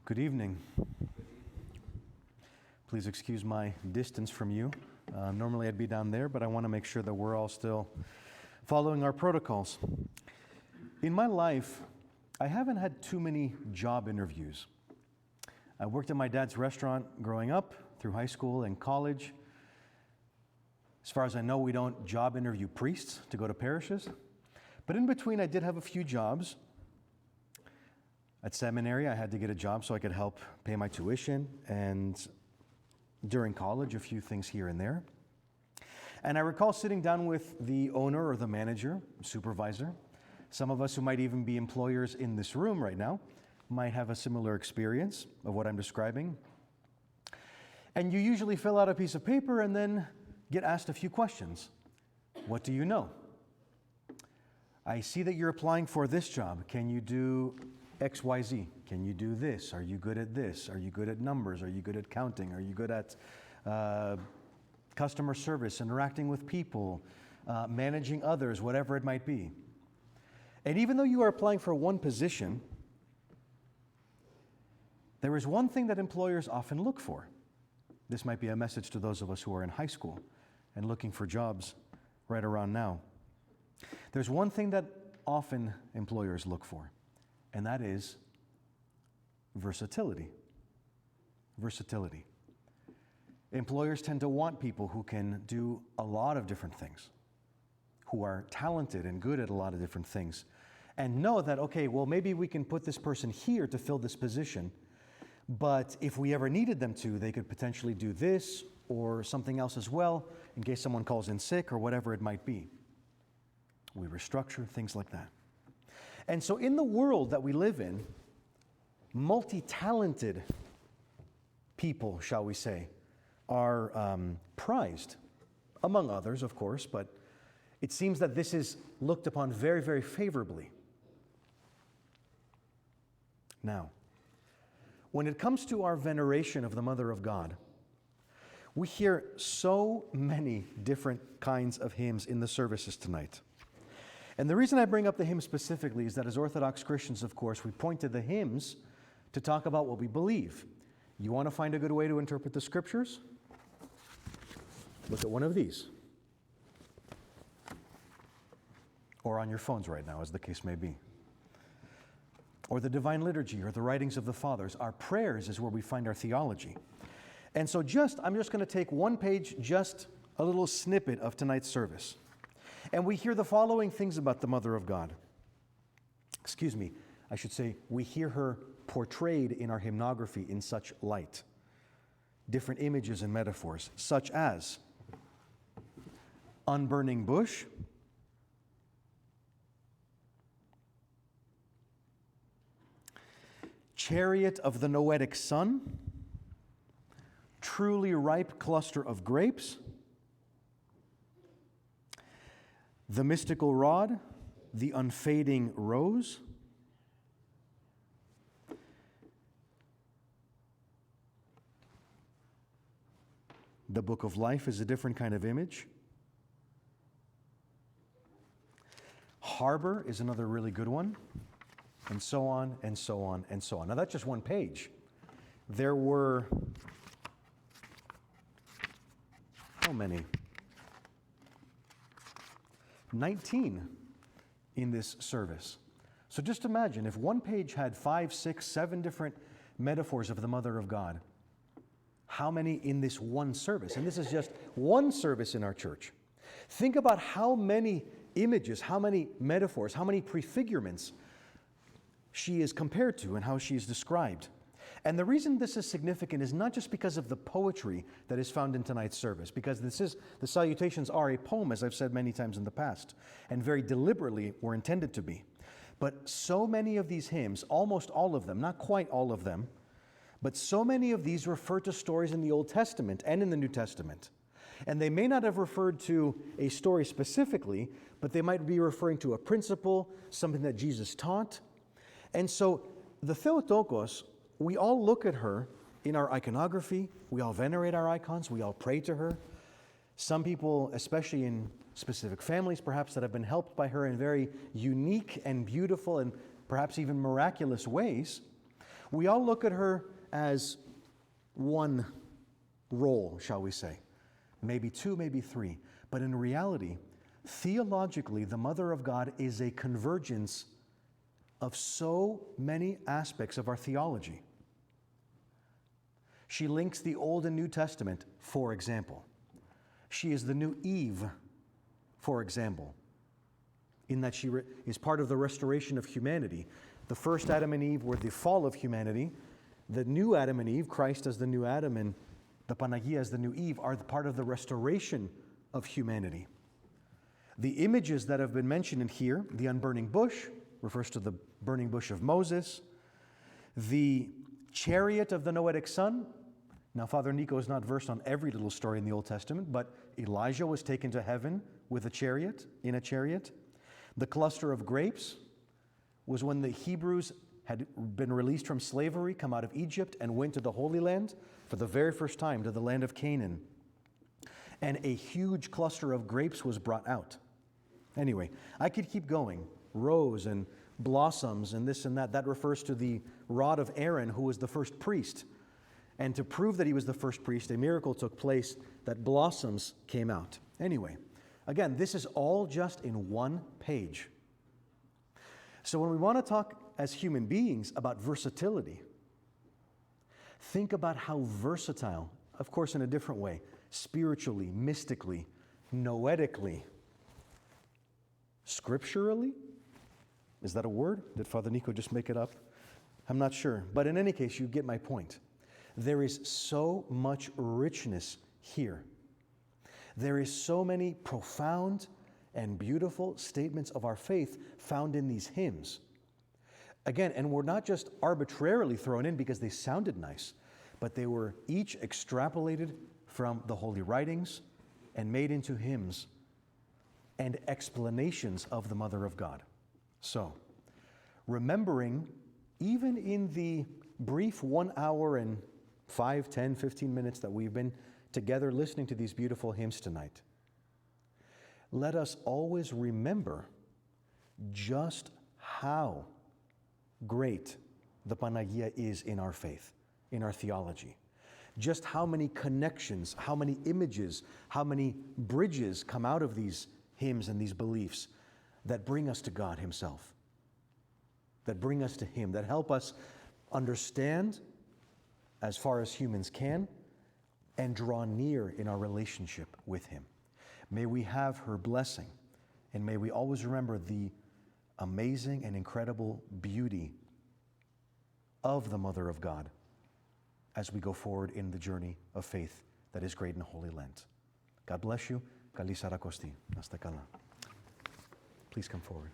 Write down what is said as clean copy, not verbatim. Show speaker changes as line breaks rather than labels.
Good evening. Please excuse my distance from you. Normally I'd be down there, but I want to make sure that we're all still following our protocols. In my life, I haven't had too many job interviews. I worked at my dad's restaurant growing up, through high school and college. As far as I know, we don't job interview priests to go to parishes. But in between, I did have a few jobs. At seminary, I had to get a job so I could help pay my tuition, and during college, a few things here and there. And I recall sitting down with the owner or the manager, supervisor. Some of us who might even be employers in this room right now might have a similar experience of what I'm describing. And you usually fill out a piece of paper and then get asked a few questions. What do you know? I see that you're applying for this job. Can you do XYZ? Can you do this? Are you good at this? Are you good at numbers? Are you good at counting? Are you good at customer service, interacting with people, managing others, whatever it might be? And even though you are applying for one position, there is one thing that employers often look for. This might be a message to those of us who are in high school and looking for jobs right around now. There's one thing that often employers look for, and that is versatility. Versatility. Employers tend to want people who can do a lot of different things, who are talented and good at a lot of different things, and know that, okay, well, maybe we can put this person here to fill this position, but if we ever needed them to, they could potentially do this or something else as well in case someone calls in sick or whatever it might be. We restructure, things like that. And so in the world that we live in, multi-talented people, shall we say, are prized, among others, of course, but it seems that this is looked upon very, very favorably. Now, when it comes to our veneration of the Mother of God, we hear so many different kinds of hymns in the services tonight. And the reason I bring up the hymns specifically is that as Orthodox Christians, of course, we point to the hymns to talk about what we believe. You want to find a good way to interpret the Scriptures? Look at one of these. Or on your phones right now, as the case may be. Or the Divine Liturgy, or the writings of the Fathers. Our prayers is where we find our theology. And so I'm just going to take one page, just a little snippet of tonight's service. And we hear the following things about the Mother of God. Excuse me, I should say, we hear her portrayed in our hymnography in such light. Different images and metaphors, such as unburning bush, chariot of the noetic sun, truly ripe cluster of grapes, the mystical rod, the unfading rose, the book of life is a different kind of image. Harbor is another really good one, and so on, and so on, and so on. Now that's just one page. There were, how many? 19 in this service. So just imagine if one page had 5, 6, 7 different metaphors of the Mother of God, how many in this one service? And this is just one service in our church. Think about how many images, how many metaphors, how many prefigurements she is compared to and how she is described. And the reason this is significant is not just because of the poetry that is found in tonight's service, because the salutations are a poem, as I've said many times in the past, and very deliberately were intended to be. But so many of these hymns, almost all of them, not quite all of them, but so many of these refer to stories in the Old Testament and in the New Testament. And they may not have referred to a story specifically, but they might be referring to a principle, something that Jesus taught. And so the Theotokos, we all look at her in our iconography, we all venerate our icons, we all pray to her. Some people, especially in specific families perhaps, that have been helped by her in very unique and beautiful and perhaps even miraculous ways, We all look at her as one role, shall we say. Maybe two, maybe three. But in reality, theologically, the Mother of God is a convergence of so many aspects of our theology. She links the Old and New Testament, for example. She is the new Eve, for example, in that she is part of the restoration of humanity. The first Adam and Eve were the fall of humanity. The new Adam and Eve, Christ as the new Adam and the Panagia as the new Eve, are part of the restoration of humanity. The images that have been mentioned in here, the unburning bush, refers to the burning bush of Moses. The chariot of the Noetic son. Now, Father Niko is not versed on every little story in the Old Testament, but Elijah was taken to heaven with a chariot, in a chariot. The cluster of grapes was when the Hebrews had been released from slavery, come out of Egypt, and went to the Holy Land for the very first time, to the land of Canaan. And a huge cluster of grapes was brought out. Anyway, I could keep going. Rose and blossoms and this and that. That refers to the rod of Aaron, who was the first priest. And to prove that he was the first priest, a miracle took place that blossoms came out. Anyway, again, this is all just in one page. So when we want to talk as human beings about versatility, think about how versatile, of course in a different way, spiritually, mystically, noetically, scripturally? Is that a word? Did Father Niko just make it up? I'm not sure. But in any case, you get my point. There is so much richness here. There is so many profound and beautiful statements of our faith found in these hymns. Again, and we're not just arbitrarily thrown in because they sounded nice, but they were each extrapolated from the holy writings and made into hymns and explanations of the Mother of God. So, remembering, even in the brief 1 hour and 5, 10, 15 minutes that we've been together listening to these beautiful hymns tonight, let us always remember just how great the Panagia is in our faith, in our theology. Just how many connections, how many images, how many bridges come out of these hymns and these beliefs that bring us to God Himself, that bring us to Him, that help us understand as far as humans can and draw near in our relationship with Him. May we have her blessing, and may we always remember the amazing and incredible beauty of the Mother of God as we go forward in the journey of faith that is great in Holy Lent. God bless you. Kali Sarakosti. Nasta kala. Please come forward.